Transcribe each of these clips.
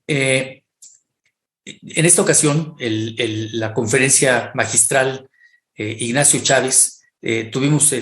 Eh, en esta ocasión, la conferencia magistral Ignacio Chávez, tuvimos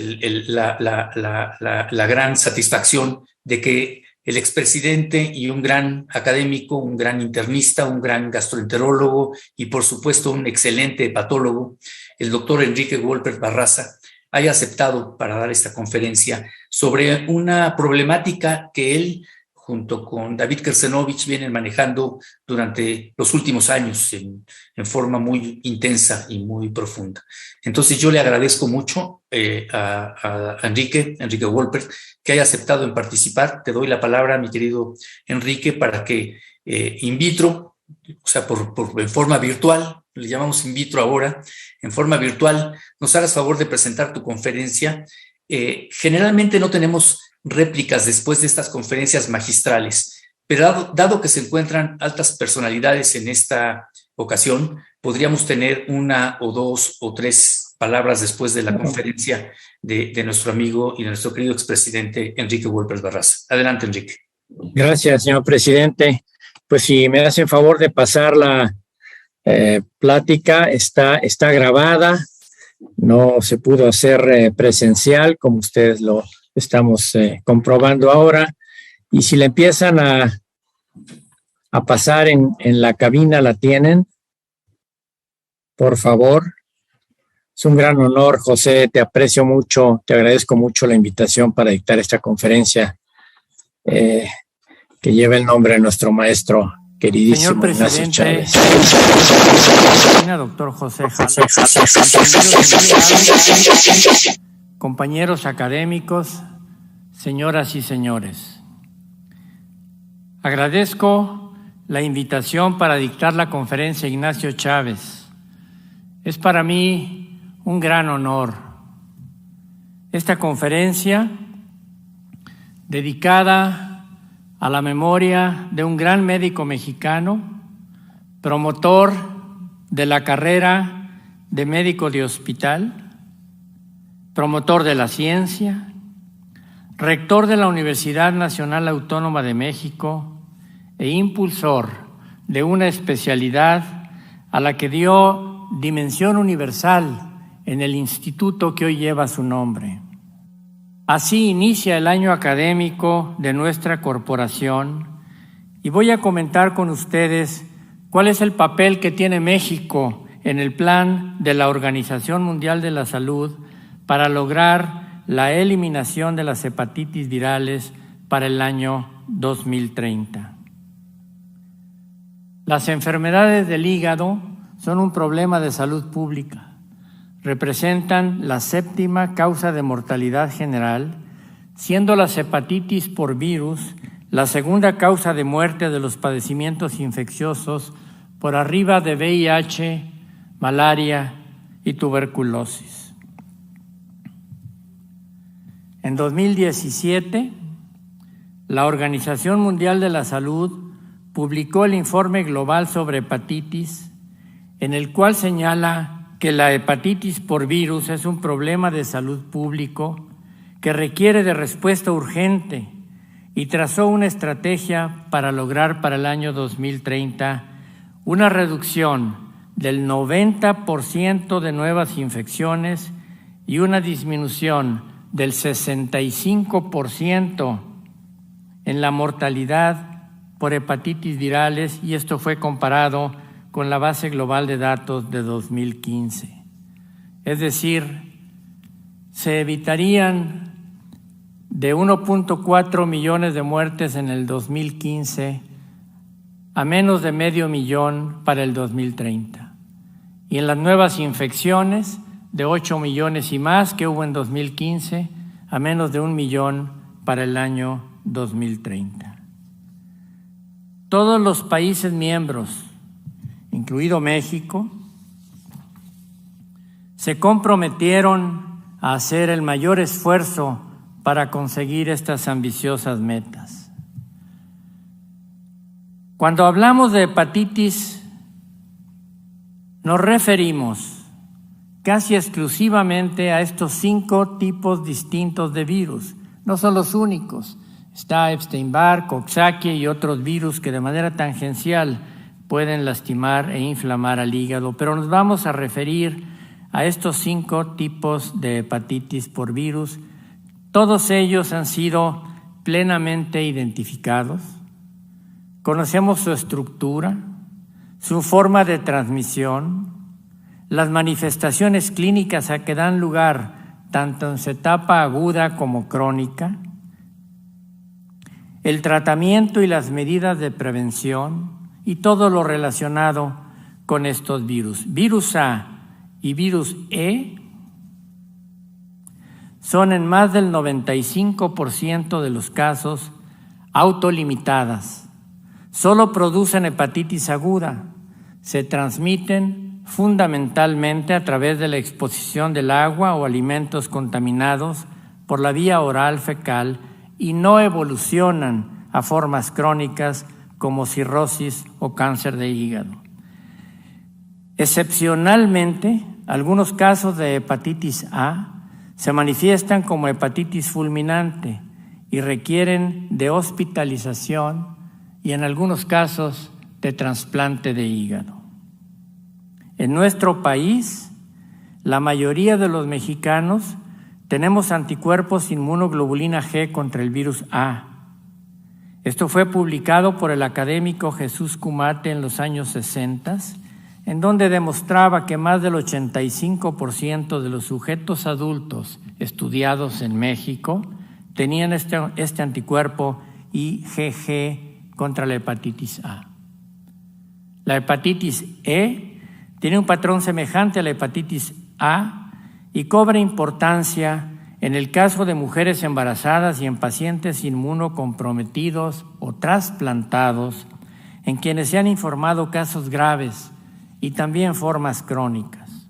la gran satisfacción de que el expresidente y un gran académico, un gran internista, un gran gastroenterólogo y por supuesto un excelente hepatólogo, el doctor Enrique Wolpert Barraza, haya aceptado para dar esta conferencia sobre una problemática que él, junto con David Kersenovich, vienen manejando durante los últimos años en forma muy intensa y muy profunda. Entonces yo le agradezco mucho a Enrique Wolpert que haya aceptado en participar. Te doy la palabra, mi querido Enrique, para que in vitro, o sea, en forma virtual, le llamamos in vitro ahora, en forma virtual, nos hagas favor de presentar tu conferencia. Generalmente no tenemos réplicas después de estas conferencias magistrales, pero dado que se encuentran altas personalidades en esta ocasión, podríamos tener una o dos o tres palabras después de la conferencia de nuestro amigo y de nuestro querido expresidente Enrique Wolpert Barraza. Adelante, Enrique. Gracias, señor presidente. Pues si me hacen favor de pasar la plática, está grabada, no se pudo hacer presencial, como ustedes lo estamos comprobando ahora, y si le empiezan a pasar en la cabina, la tienen, por favor. Es un gran honor, José, te aprecio mucho, te agradezco mucho la invitación para dictar esta conferencia que lleva el nombre de nuestro maestro queridísimo Ignacio Chávez. Doctor José compañeros académicos, señoras y señores, agradezco la invitación para dictar la conferencia Ignacio Chávez. Es para mí un gran honor. Esta conferencia, dedicada a la memoria de un gran médico mexicano, promotor de la carrera de médico de hospital, promotor de la ciencia, rector de la Universidad Nacional Autónoma de México e impulsor de una especialidad a la que dio dimensión universal en el instituto que hoy lleva su nombre. Así inicia el año académico de nuestra corporación y voy a comentar con ustedes cuál es el papel que tiene México en el plan de la Organización Mundial de la Salud para lograr la eliminación de las hepatitis virales para el año 2030. Las enfermedades del hígado son un problema de salud pública. Representan la 7ª causa de mortalidad general, siendo las hepatitis por virus la 2ª causa de muerte de los padecimientos infecciosos por arriba de VIH, malaria y tuberculosis. En 2017, la Organización Mundial de la Salud publicó el Informe Global sobre Hepatitis, en el cual señala que la hepatitis por virus es un problema de salud público que requiere de respuesta urgente y trazó una estrategia para lograr para el año 2030 una reducción del 90% de nuevas infecciones y una disminución del 65% en la mortalidad por hepatitis virales, y esto fue comparado con la base global de datos de 2015. Es decir, se evitarían de 1.4 millones de muertes en el 2015 a menos de 500,000 para el 2030. Y en las nuevas infecciones, de 8 millones y más que hubo en 2015 a menos de 1 millón para el año 2030. Todos los países miembros, incluido México, se comprometieron a hacer el mayor esfuerzo para conseguir estas ambiciosas metas. Cuando hablamos de hepatitis, nos referimos casi exclusivamente a estos 5 tipos distintos de virus. No son los únicos. Está Epstein-Barr, Coxsackie y otros virus que de manera tangencial pueden lastimar e inflamar al hígado, pero nos vamos a referir a estos 5 tipos de hepatitis por virus. Todos ellos han sido plenamente identificados. Conocemos su estructura, su forma de transmisión, las manifestaciones clínicas a que dan lugar tanto en su etapa aguda como crónica, el tratamiento y las medidas de prevención y todo lo relacionado con estos virus. Virus A y virus E son en más del 95% de los casos autolimitadas. Solo producen hepatitis aguda. Se transmiten fundamentalmente a través de la exposición del agua o alimentos contaminados por la vía oral fecal y no evolucionan a formas crónicas como cirrosis o cáncer de hígado. Excepcionalmente, algunos casos de hepatitis A se manifiestan como hepatitis fulminante y requieren de hospitalización y en algunos casos de trasplante de hígado. En nuestro país, la mayoría de los mexicanos tenemos anticuerpos inmunoglobulina G contra el virus A. Esto fue publicado por el académico Jesús Kumate en los años 60, en donde demostraba que más del 85% de los sujetos adultos estudiados en México tenían este anticuerpo IgG contra la hepatitis A. La hepatitis E tiene un patrón semejante a la hepatitis A y cobra importancia en el caso de mujeres embarazadas y en pacientes inmunocomprometidos o trasplantados, en quienes se han informado casos graves y también formas crónicas.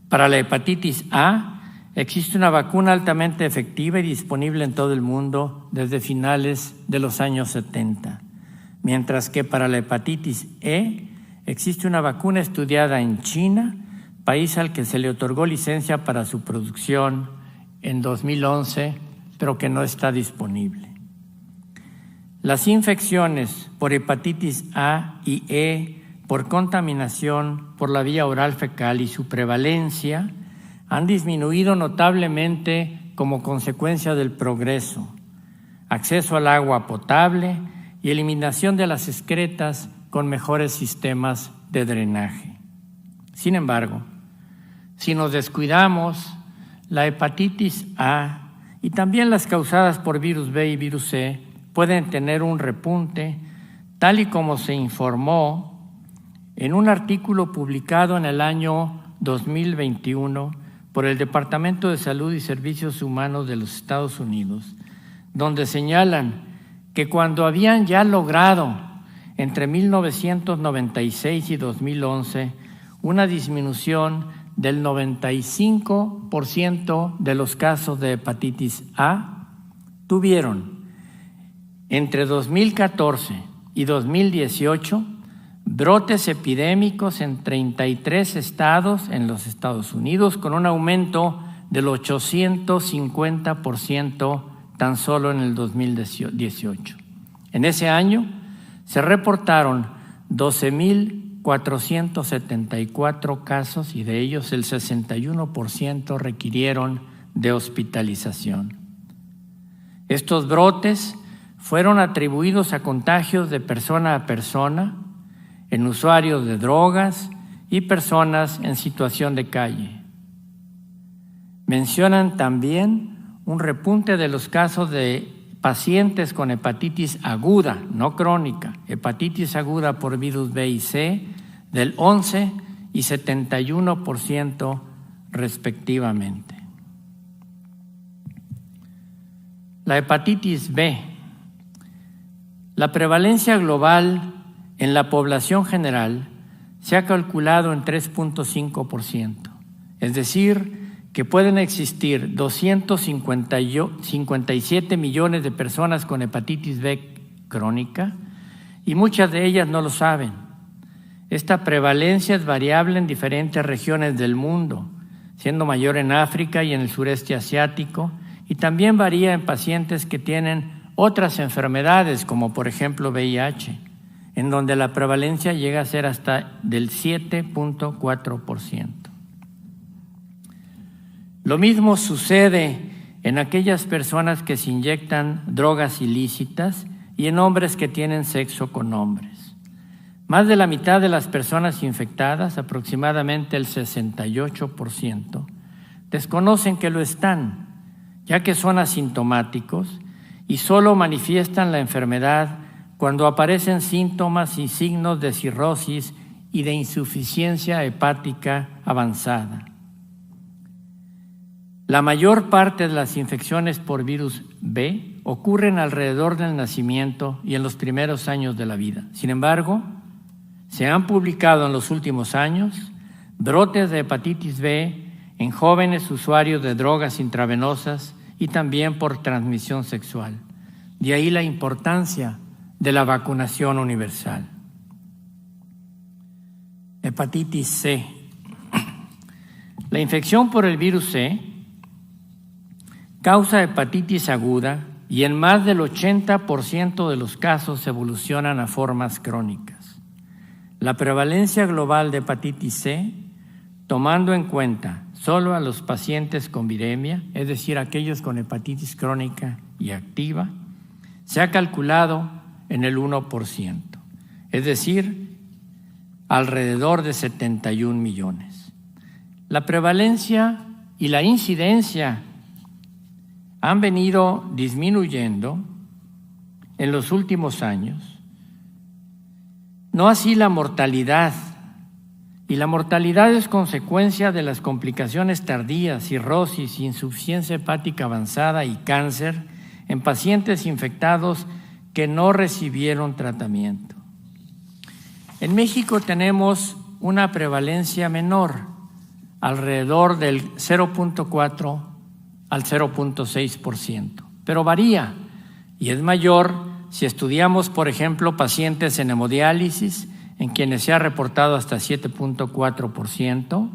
Para la hepatitis A existe una vacuna altamente efectiva y disponible en todo el mundo desde finales de los años 70, mientras que para la hepatitis E existe una vacuna estudiada en China, país al que se le otorgó licencia para su producción en 2011, pero que no está disponible. Las infecciones por hepatitis A y E por contaminación por la vía oral fecal y su prevalencia han disminuido notablemente como consecuencia del progreso, acceso al agua potable y eliminación de las excretas con mejores sistemas de drenaje. Sin embargo, si nos descuidamos, la hepatitis A y también las causadas por virus B y virus C pueden tener un repunte, tal y como se informó en un artículo publicado en el año 2021 por el Departamento de Salud y Servicios Humanos de los Estados Unidos, donde señalan que cuando habían ya logrado entre 1996 y 2011 una disminución del 95% de los casos de hepatitis A, tuvieron entre 2014 y 2018 brotes epidémicos en 33 estados en los Estados Unidos, con un aumento del 850% tan solo en el 2018. En ese año se reportaron 12,474 casos y de ellos el 61% requirieron de hospitalización. Estos brotes fueron atribuidos a contagios de persona a persona, en usuarios de drogas y personas en situación de calle. Mencionan también un repunte de los casos de pacientes con hepatitis aguda, no crónica, hepatitis aguda por virus B y C, del 11 y 71% respectivamente. La hepatitis B. La prevalencia global en la población general se ha calculado en 3.5%, es decir, que pueden existir 257 millones de personas con hepatitis B crónica y muchas de ellas no lo saben. Esta prevalencia es variable en diferentes regiones del mundo, siendo mayor en África y en el sureste asiático y también varía en pacientes que tienen otras enfermedades, como por ejemplo VIH, en donde la prevalencia llega a ser hasta del 7.4%. Lo mismo sucede en aquellas personas que se inyectan drogas ilícitas y en hombres que tienen sexo con hombres. Más de la mitad de las personas infectadas, aproximadamente el 68%, desconocen que lo están, ya que son asintomáticos y solo manifiestan la enfermedad cuando aparecen síntomas y signos de cirrosis y de insuficiencia hepática avanzada. La mayor parte de las infecciones por virus B ocurren alrededor del nacimiento y en los primeros años de la vida. Sin embargo, se han publicado en los últimos años brotes de hepatitis B en jóvenes usuarios de drogas intravenosas y también por transmisión sexual. De ahí la importancia de la vacunación universal. Hepatitis C. La infección por el virus C causa hepatitis aguda y en más del 80% de los casos evolucionan a formas crónicas. La prevalencia global de hepatitis C, tomando en cuenta solo a los pacientes con viremia, es decir, aquellos con hepatitis crónica y activa, se ha calculado en el 1%, es decir, alrededor de 71 millones. La prevalencia y la incidencia han venido disminuyendo en los últimos años, no así la mortalidad, y la mortalidad es consecuencia de las complicaciones tardías, cirrosis, insuficiencia hepática avanzada y cáncer en pacientes infectados que no recibieron tratamiento. En México tenemos una prevalencia menor, alrededor del 0.4 al 0.6%, pero varía y es mayor si estudiamos, por ejemplo, pacientes en hemodiálisis, en quienes se ha reportado hasta 7.4%,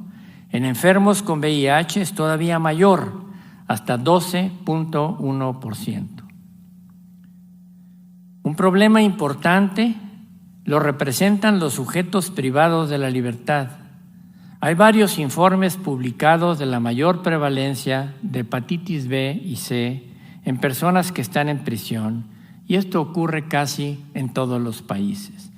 en enfermos con VIH es todavía mayor, hasta 12.1%. Un problema importante lo representan los sujetos privados de la libertad. Hay varios informes publicados de la mayor prevalencia de hepatitis B y C en personas que están en prisión, y esto ocurre casi en todos los países.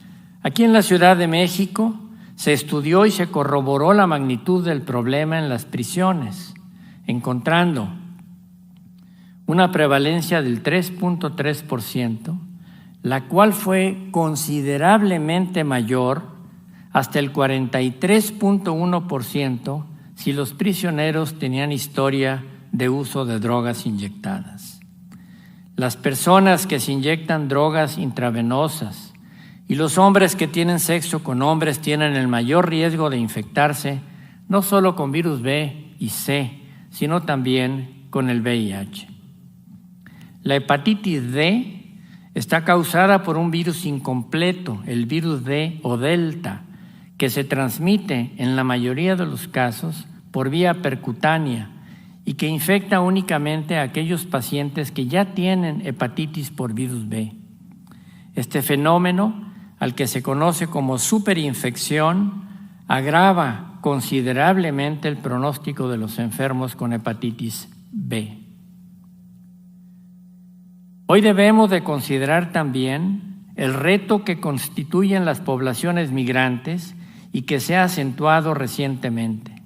Aquí en la Ciudad de México se estudió y se corroboró la magnitud del problema en las prisiones, encontrando una prevalencia del 3.3%, la cual fue considerablemente mayor, hasta el 43.1%, si los prisioneros tenían historia de uso de drogas inyectadas. Las personas que se inyectan drogas intravenosas y los hombres que tienen sexo con hombres tienen el mayor riesgo de infectarse, no solo con virus B y C, sino también con el VIH. La hepatitis D está causada por un virus incompleto, el virus D o delta, que se transmite en la mayoría de los casos por vía percutánea y que infecta únicamente a aquellos pacientes que ya tienen hepatitis por virus B. Este fenómeno, al que se conoce como superinfección, agrava considerablemente el pronóstico de los enfermos con hepatitis B. Hoy debemos de considerar también el reto que constituyen las poblaciones migrantes y que se ha acentuado recientemente.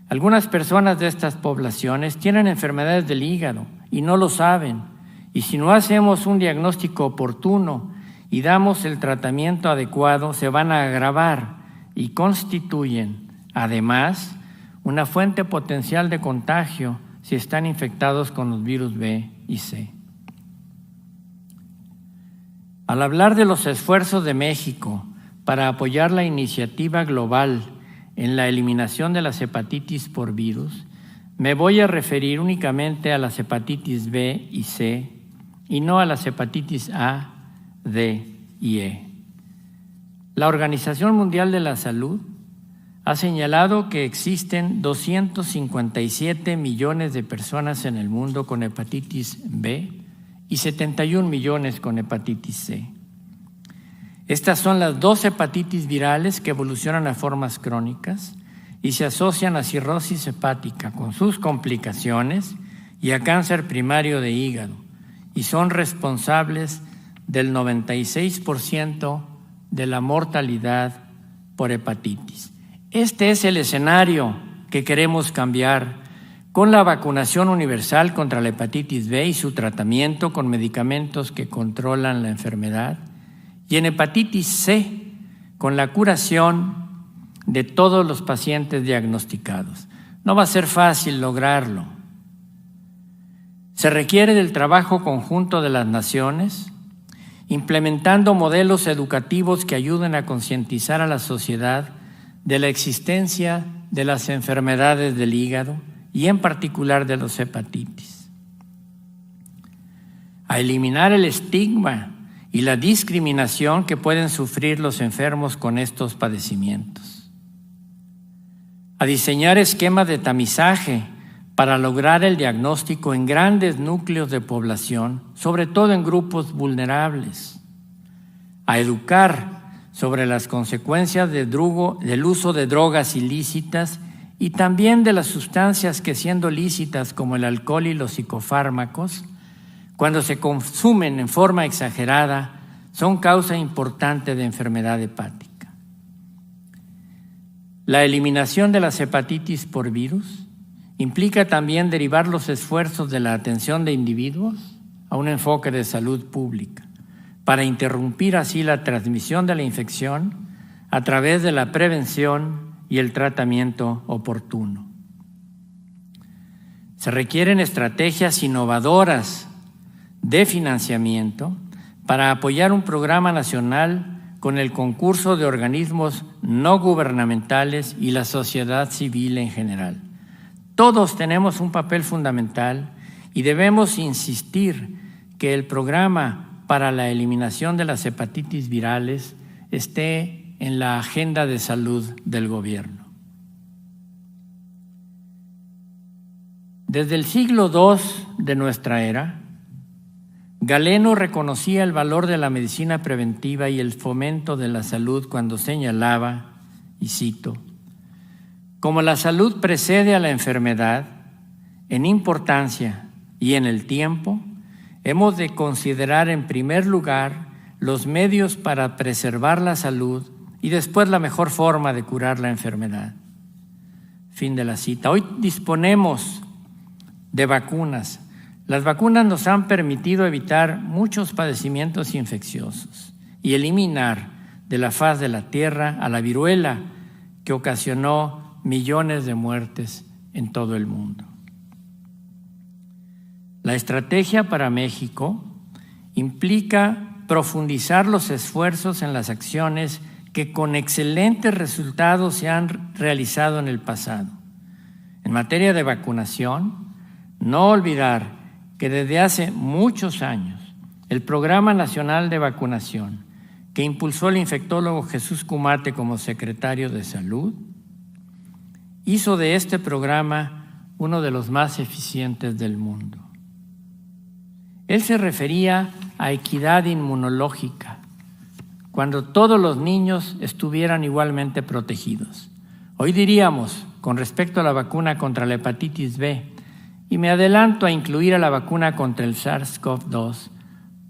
Algunas personas de estas poblaciones tienen enfermedades del hígado y no lo saben, y si no hacemos un diagnóstico oportuno y damos el tratamiento adecuado, se van a agravar y constituyen, además, una fuente potencial de contagio si están infectados con los virus B y C. Al hablar de los esfuerzos de México para apoyar la iniciativa global en la eliminación de las hepatitis por virus, me voy a referir únicamente a las hepatitis B y C y no a las hepatitis A, D y E. La Organización Mundial de la Salud ha señalado que existen 257 millones de personas en el mundo con hepatitis B y 71 millones con hepatitis C. Estas son las 2 hepatitis virales que evolucionan a formas crónicas y se asocian a cirrosis hepática con sus complicaciones y a cáncer primario de hígado, y son responsables del 96% de la mortalidad por hepatitis. Este es el escenario que queremos cambiar con la vacunación universal contra la hepatitis B y su tratamiento con medicamentos que controlan la enfermedad, y en hepatitis C con la curación de todos los pacientes diagnosticados. No va a ser fácil lograrlo. Se requiere del trabajo conjunto de las naciones, implementando modelos educativos que ayuden a concientizar a la sociedad de la existencia de las enfermedades del hígado y en particular de los hepatitis. A eliminar el estigma y la discriminación que pueden sufrir los enfermos con estos padecimientos. A diseñar esquemas de tamizaje para lograr el diagnóstico en grandes núcleos de población, sobre todo en grupos vulnerables. A educar sobre las consecuencias del uso de drogas ilícitas y también de las sustancias que, siendo lícitas como el alcohol y los psicofármacos, cuando se consumen en forma exagerada, son causa importante de enfermedad hepática. La eliminación de las hepatitis por virus implica también derivar los esfuerzos de la atención de individuos a un enfoque de salud pública, para interrumpir así la transmisión de la infección a través de la prevención y el tratamiento oportuno. Se requieren estrategias innovadoras de financiamiento para apoyar un programa nacional con el concurso de organismos no gubernamentales y la sociedad civil en general. Todos tenemos un papel fundamental y debemos insistir que el programa para la eliminación de las hepatitis virales esté en la agenda de salud del gobierno. Desde el siglo II de nuestra era, Galeno reconocía el valor de la medicina preventiva y el fomento de la salud cuando señalaba, y cito, como la salud precede a la enfermedad en importancia y en el tiempo, hemos de considerar en primer lugar los medios para preservar la salud y después la mejor forma de curar la enfermedad. Fin de la cita. Hoy disponemos de vacunas. Las vacunas nos han permitido evitar muchos padecimientos infecciosos y eliminar de la faz de la tierra a la viruela que ocasionó millones de muertes en todo el mundo. La estrategia para México implica profundizar los esfuerzos en las acciones que con excelentes resultados se han realizado en el pasado. En materia de vacunación, no olvidar que desde hace muchos años el Programa Nacional de Vacunación, que impulsó el infectólogo Jesús Cumate como secretario de Salud, hizo de este programa uno de los más eficientes del mundo. Él se refería a equidad inmunológica, cuando todos los niños estuvieran igualmente protegidos. Hoy diríamos, con respecto a la vacuna contra la hepatitis B, y me adelanto a incluir a la vacuna contra el SARS-CoV-2,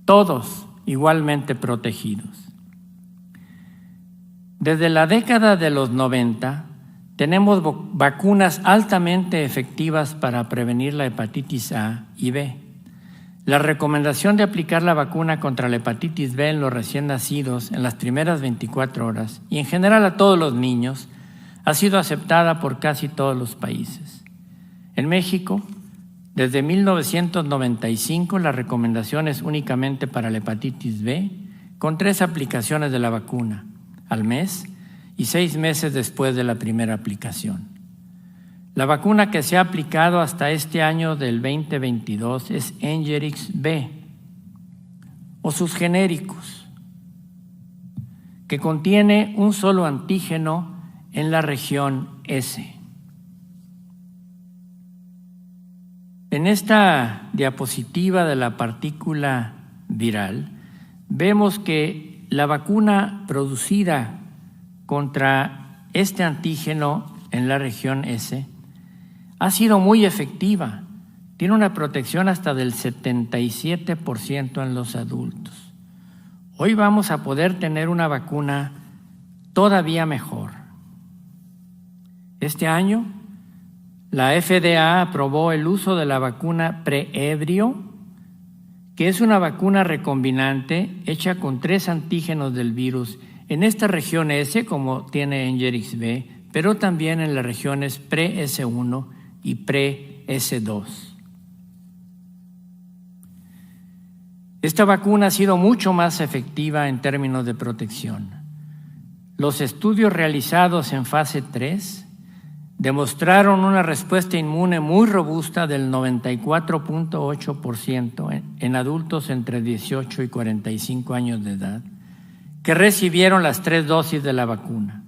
todos igualmente protegidos. Desde la década de los 90, tenemos vacunas altamente efectivas para prevenir la hepatitis A y B. La recomendación de aplicar la vacuna contra la hepatitis B en los recién nacidos en las primeras 24 horas y en general a todos los niños ha sido aceptada por casi todos los países. En México, desde 1995, la recomendación es únicamente para la hepatitis B, con 3 aplicaciones de la vacuna al mes y 6 meses después de la primera aplicación. La vacuna que se ha aplicado hasta este año del 2022 es Engerix B o sus genéricos, que contiene un solo antígeno en la región S. En esta diapositiva de la partícula viral, vemos que la vacuna producida contra este antígeno en la región S ha sido muy efectiva. Tiene una protección hasta del 77% en los adultos. Hoy vamos a poder tener una vacuna todavía mejor. Este año, la FDA aprobó el uso de la vacuna Preebrio, que es una vacuna recombinante hecha con 3 antígenos del virus en esta región S, como tiene Engerix B, pero también en las regiones Pre-S1 y Pre-S2. Esta vacuna ha sido mucho más efectiva en términos de protección. Los estudios realizados en fase 3 demostraron una respuesta inmune muy robusta del 94.8% en adultos entre 18 y 45 años de edad que recibieron las 3 dosis de la vacuna.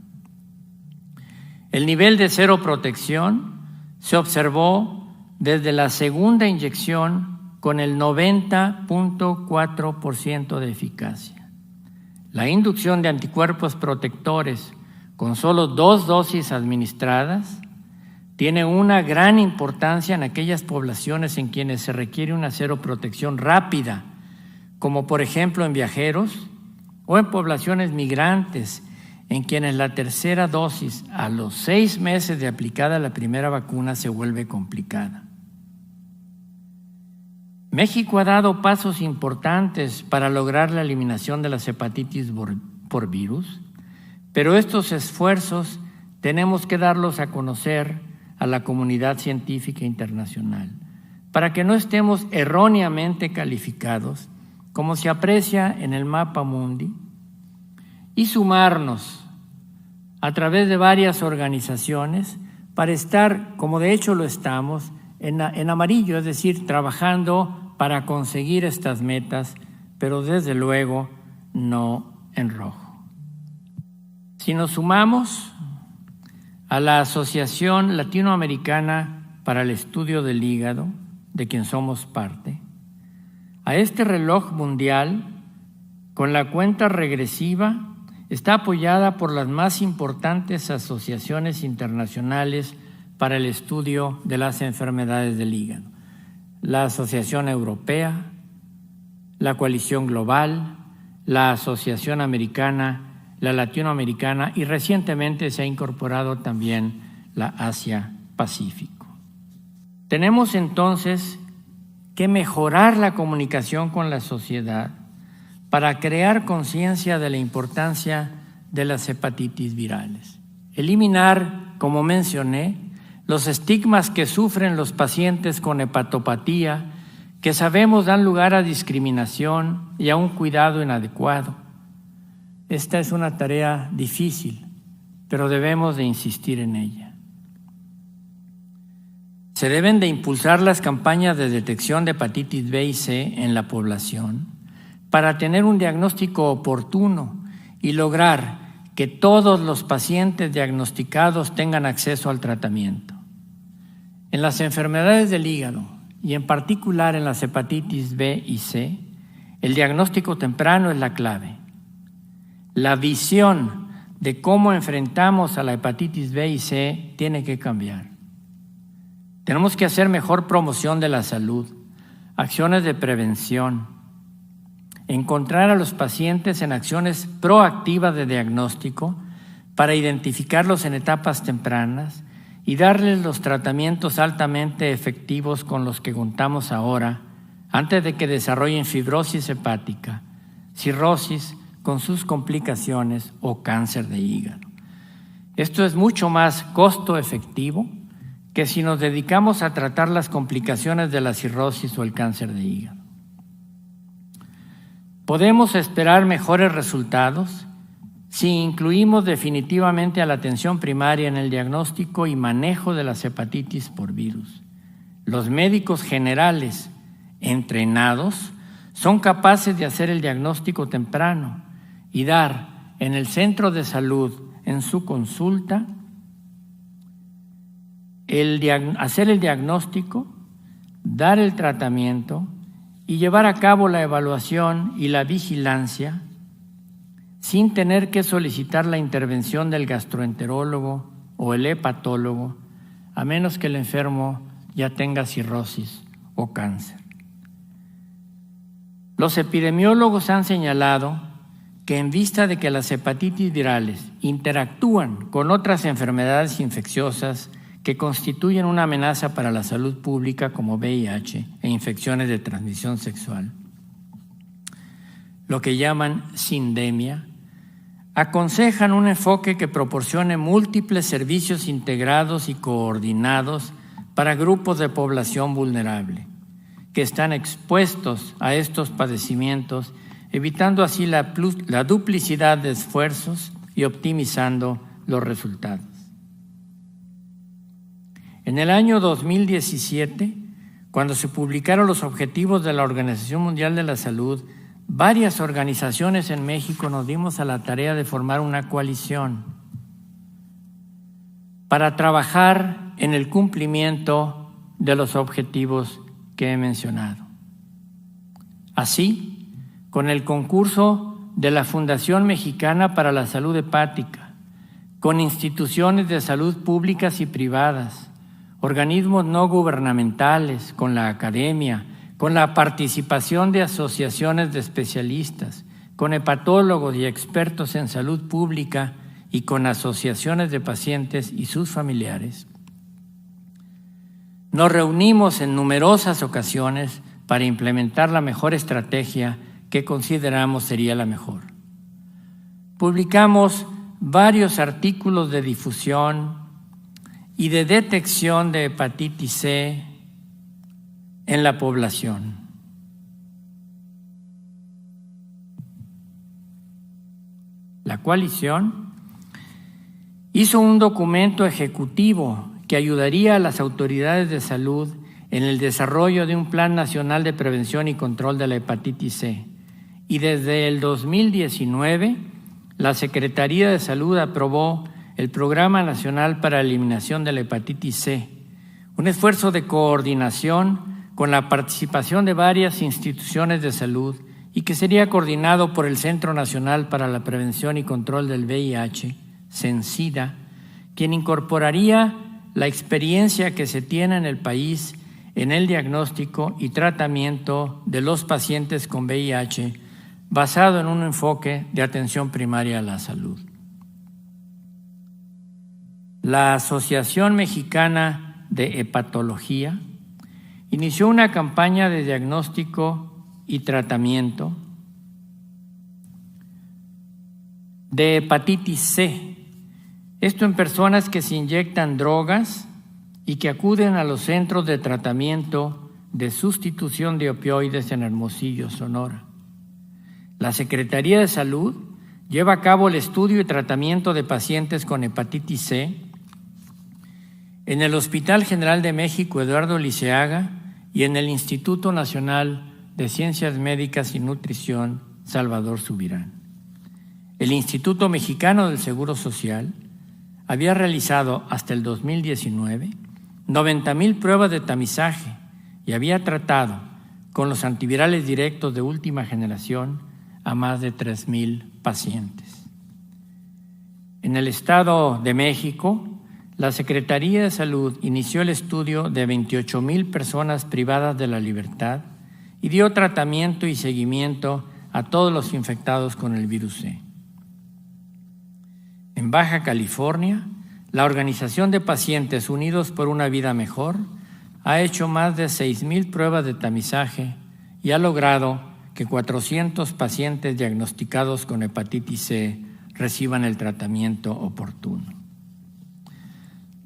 El nivel de seroprotección se observó desde la segunda inyección con el 90.4% de eficacia. La inducción de anticuerpos protectores con solo 2 dosis administradas tiene una gran importancia en aquellas poblaciones en quienes se requiere una seroprotección rápida, como por ejemplo en viajeros o en poblaciones migrantes, en quienes la tercera dosis a los 6 meses de aplicada la primera vacuna se vuelve complicada. México ha dado pasos importantes para lograr la eliminación de las hepatitis por virus, pero estos esfuerzos tenemos que darlos a conocer a la comunidad científica internacional, para que no estemos erróneamente calificados, como se aprecia en el mapa mundi, y sumarnos a través de varias organizaciones para estar, como de hecho lo estamos, en amarillo, es decir, trabajando para conseguir estas metas, pero desde luego no en rojo. Si nos sumamos a la Asociación Latinoamericana para el Estudio del Hígado, de quien somos parte, a este reloj mundial, con la cuenta regresiva, está apoyada por las más importantes asociaciones internacionales para el estudio de las enfermedades del hígado: la Asociación Europea, la Coalición Global, la Asociación Americana, la Latinoamericana, y recientemente se ha incorporado también la Asia-Pacífico. Tenemos entonces que mejorar la comunicación con la sociedad para crear conciencia de la importancia de las hepatitis virales. Eliminar, como mencioné, los estigmas que sufren los pacientes con hepatopatía, que sabemos dan lugar a discriminación y a un cuidado inadecuado. Esta es una tarea difícil, pero debemos de insistir en ella. Se deben de impulsar las campañas de detección de hepatitis B y C en la población para tener un diagnóstico oportuno y lograr que todos los pacientes diagnosticados tengan acceso al tratamiento. En las enfermedades del hígado y en particular en las hepatitis B y C, el diagnóstico temprano es la clave. La visión de cómo enfrentamos a la hepatitis B y C tiene que cambiar. Tenemos que hacer mejor promoción de la salud, acciones de prevención, encontrar a los pacientes en acciones proactivas de diagnóstico para identificarlos en etapas tempranas y darles los tratamientos altamente efectivos con los que contamos ahora, antes de que desarrollen fibrosis hepática, cirrosis con sus complicaciones o cáncer de hígado. Esto es mucho más costo efectivo que si nos dedicamos a tratar las complicaciones de la cirrosis o el cáncer de hígado. Podemos esperar mejores resultados si incluimos definitivamente a la atención primaria en el diagnóstico y manejo de las hepatitis por virus. Los médicos generales entrenados son capaces de hacer el diagnóstico temprano y dar en el centro de salud en su consulta, hacer el diagnóstico, dar el tratamiento y llevar a cabo la evaluación y la vigilancia sin tener que solicitar la intervención del gastroenterólogo o el hepatólogo, a menos que el enfermo ya tenga cirrosis o cáncer. Los epidemiólogos han señalado que en vista de que las hepatitis virales interactúan con otras enfermedades infecciosas que constituyen una amenaza para la salud pública como VIH e infecciones de transmisión sexual, lo que llaman sindemia, aconsejan un enfoque que proporcione múltiples servicios integrados y coordinados para grupos de población vulnerable que están expuestos a estos padecimientos, evitando así la duplicidad de esfuerzos y optimizando los resultados. En el año 2017, cuando se publicaron los objetivos de la Organización Mundial de la Salud, varias organizaciones en México nos dimos a la tarea de formar una coalición para trabajar en el cumplimiento de los objetivos que he mencionado. Así, con el concurso de la Fundación Mexicana para la Salud Hepática, con instituciones de salud públicas y privadas, organismos no gubernamentales, con la academia, con la participación de asociaciones de especialistas, con hepatólogos y expertos en salud pública y con asociaciones de pacientes y sus familiares. Nos reunimos en numerosas ocasiones para implementar la mejor estrategia que consideramos sería la mejor. Publicamos varios artículos de difusión y de detección de hepatitis C en la población. La coalición hizo un documento ejecutivo que ayudaría a las autoridades de salud en el desarrollo de un Plan Nacional de Prevención y Control de la Hepatitis C. Y desde el 2019, la Secretaría de Salud aprobó el Programa Nacional para la Eliminación de la Hepatitis C, un esfuerzo de coordinación con la participación de varias instituciones de salud y que sería coordinado por el Centro Nacional para la Prevención y Control del VIH, CENSIDA, quien incorporaría la experiencia que se tiene en el país en el diagnóstico y tratamiento de los pacientes con VIH, basado en un enfoque de atención primaria a la salud. La Asociación Mexicana de Hepatología inició una campaña de diagnóstico y tratamiento de hepatitis C. Esto en personas que se inyectan drogas y que acuden a los centros de tratamiento de sustitución de opioides en Hermosillo, Sonora. La Secretaría de Salud lleva a cabo el estudio y tratamiento de pacientes con hepatitis C en el Hospital General de México Eduardo Liceaga y en el Instituto Nacional de Ciencias Médicas y Nutrición Salvador Subirán. El Instituto Mexicano del Seguro Social había realizado hasta el 2019 90,000 pruebas de tamizaje y había tratado con los antivirales directos de última generación a más de 3,000 pacientes. En el Estado de México, la Secretaría de Salud inició el estudio de 28,000 personas privadas de la libertad y dio tratamiento y seguimiento a todos los infectados con el virus C. En Baja California, la Organización de Pacientes Unidos por una Vida Mejor ha hecho más de 6,000 pruebas de tamizaje y ha logrado que 400 pacientes diagnosticados con hepatitis C reciban el tratamiento oportuno.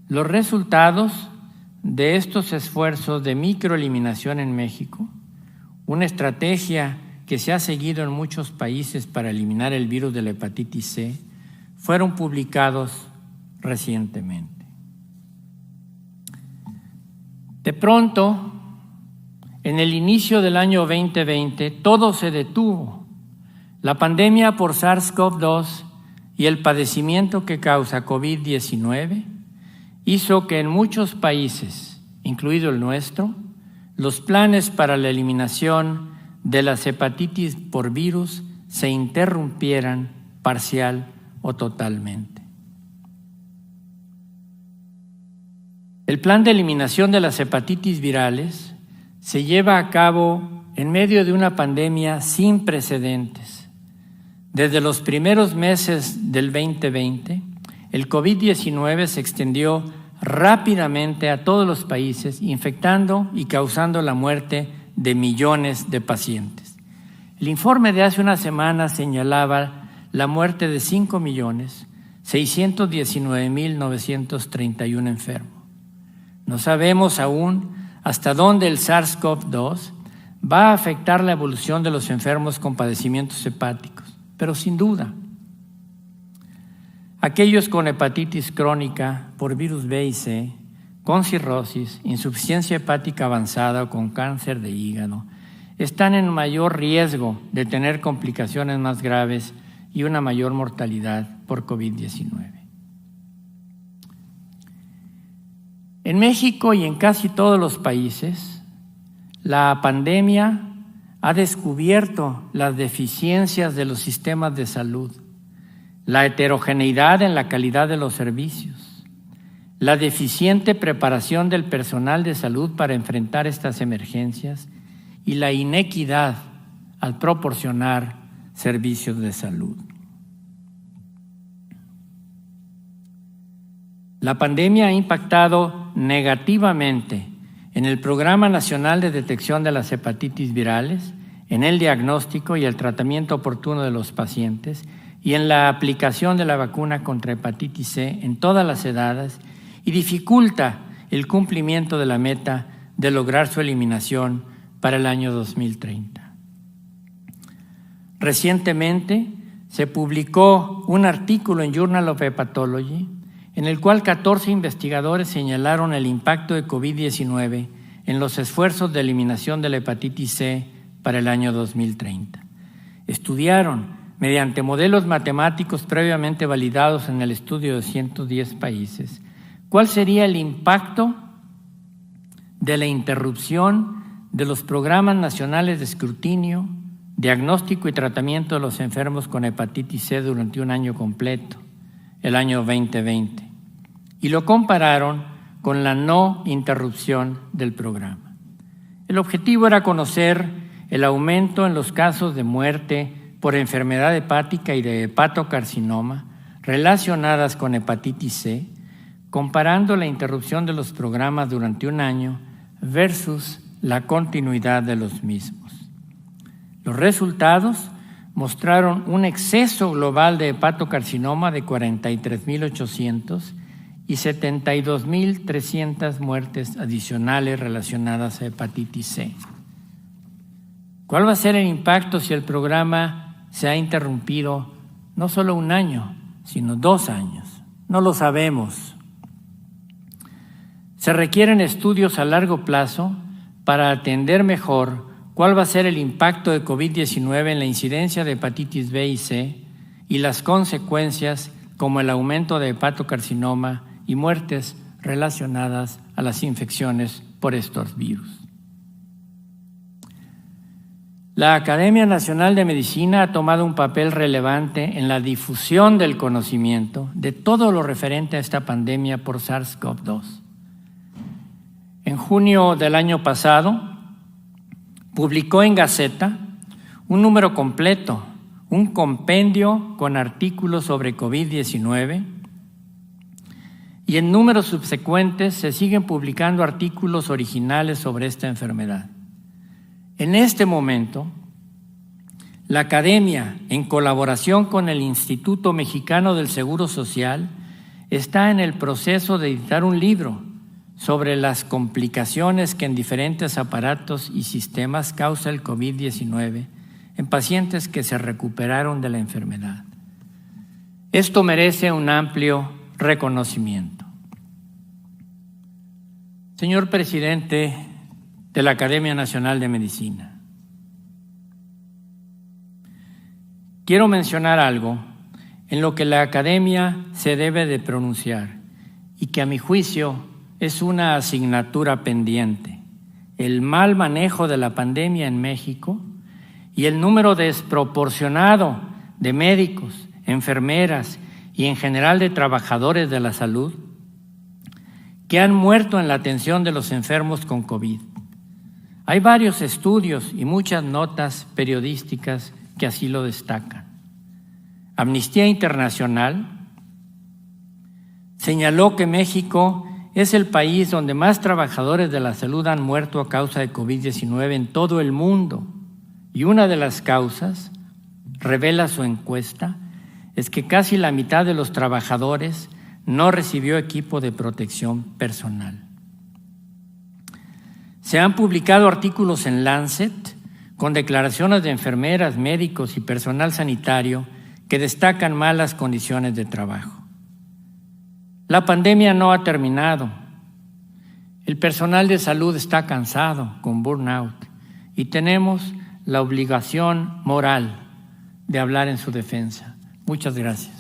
Los resultados de estos esfuerzos de microeliminación en México, una estrategia que se ha seguido en muchos países para eliminar el virus de la hepatitis C, fueron publicados recientemente. De pronto, en el inicio del año 2020, todo se detuvo. La pandemia por SARS-CoV-2 y el padecimiento que causa COVID-19 hizo que en muchos países, incluido el nuestro, los planes para la eliminación de las hepatitis por virus se interrumpieran parcial o totalmente. El plan de eliminación de las hepatitis virales se lleva a cabo en medio de una pandemia sin precedentes. Desde los primeros meses del 2020, el COVID-19 se extendió rápidamente a todos los países, infectando y causando la muerte de millones de pacientes. El informe de hace una semana señalaba la muerte de 5.619.931 enfermos. No sabemos aún hasta dónde el SARS-CoV-2 va a afectar la evolución de los enfermos con padecimientos hepáticos, pero sin duda, aquellos con hepatitis crónica por virus B y C, con cirrosis, insuficiencia hepática avanzada o con cáncer de hígado, están en mayor riesgo de tener complicaciones más graves y una mayor mortalidad por COVID-19. En México y en casi todos los países, la pandemia ha descubierto las deficiencias de los sistemas de salud, la heterogeneidad en la calidad de los servicios, la deficiente preparación del personal de salud para enfrentar estas emergencias y la inequidad al proporcionar servicios de salud. La pandemia ha impactado negativamente en el Programa Nacional de Detección de las Hepatitis Virales, en el diagnóstico y el tratamiento oportuno de los pacientes y en la aplicación de la vacuna contra hepatitis C en todas las edades y dificulta el cumplimiento de la meta de lograr su eliminación para el año 2030. Recientemente se publicó un artículo en Journal of Hepatology en el cual 14 investigadores señalaron el impacto de COVID-19 en los esfuerzos de eliminación de la hepatitis C para el año 2030. Estudiaron, mediante modelos matemáticos previamente validados en el estudio de 110 países, cuál sería el impacto de la interrupción de los programas nacionales de escrutinio, diagnóstico y tratamiento de los enfermos con hepatitis C durante un año completo, el año 2020, y lo compararon con la no interrupción del programa. El objetivo era conocer el aumento en los casos de muerte por enfermedad hepática y de hepatocarcinoma relacionadas con hepatitis C, comparando la interrupción de los programas durante un año versus la continuidad de los mismos. Los resultados mostraron un exceso global de hepatocarcinoma de 43.800 y 72.300 muertes adicionales relacionadas a hepatitis C. ¿Cuál va a ser el impacto si el programa se ha interrumpido no solo un año, sino 2 años? No lo sabemos. Se requieren estudios a largo plazo para atender mejor cuál va a ser el impacto de COVID-19 en la incidencia de hepatitis B y C y las consecuencias como el aumento de hepatocarcinoma y muertes relacionadas a las infecciones por estos virus. La Academia Nacional de Medicina ha tomado un papel relevante en la difusión del conocimiento de todo lo referente a esta pandemia por SARS-CoV-2. En junio del año pasado, publicó en Gaceta un número completo, un compendio con artículos sobre COVID-19, y en números subsecuentes se siguen publicando artículos originales sobre esta enfermedad. En este momento, la Academia, en colaboración con el Instituto Mexicano del Seguro Social, está en el proceso de editar un libro sobre las complicaciones que en diferentes aparatos y sistemas causa el COVID-19 en pacientes que se recuperaron de la enfermedad. Esto merece un amplio reconocimiento. Señor presidente de la Academia Nacional de Medicina, quiero mencionar algo en lo que la academia se debe de pronunciar y que a mi juicio es una asignatura pendiente: el mal manejo de la pandemia en México y el número desproporcionado de médicos, enfermeras y en general de trabajadores de la salud que han muerto en la atención de los enfermos con COVID. Hay varios estudios y muchas notas periodísticas que así lo destacan. Amnistía Internacional señaló que México es el país donde más trabajadores de la salud han muerto a causa de COVID-19 en todo el mundo. Y una de las causas, revela su encuesta, es que casi la mitad de los trabajadores no recibió equipo de protección personal. Se han publicado artículos en Lancet con declaraciones de enfermeras, médicos y personal sanitario que destacan malas condiciones de trabajo. La pandemia no ha terminado. El personal de salud está cansado, con burnout, y tenemos la obligación moral de hablar en su defensa. Muchas gracias.